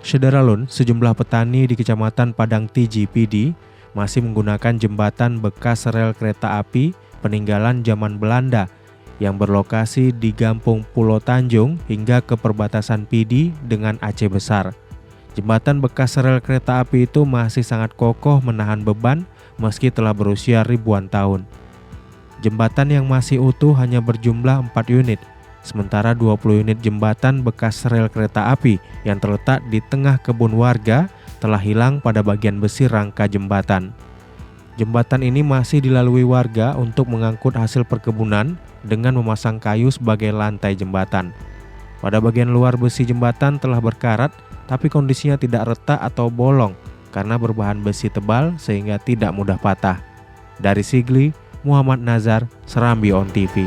Sederalun, sejumlah petani di Kecamatan Padang Tiji PD masih menggunakan jembatan bekas rel kereta api peninggalan zaman Belanda yang berlokasi di Gampung Pulau Tanjung hingga ke perbatasan PD dengan Aceh Besar. Jembatan bekas rel kereta api itu masih sangat kokoh menahan beban meski telah berusia ribuan tahun. Jembatan yang masih utuh hanya berjumlah 4 unit, sementara 20 unit jembatan bekas rel kereta api yang terletak di tengah kebun warga telah hilang pada bagian besi rangka jembatan. Jembatan ini masih dilalui warga untuk mengangkut hasil perkebunan dengan memasang kayu sebagai lantai jembatan. Pada bagian luar besi jembatan telah berkarat, tapi kondisinya tidak retak atau bolong karena berbahan besi tebal sehingga tidak mudah patah. Dari Sigli, Muhammad Nazar, Serambi On TV.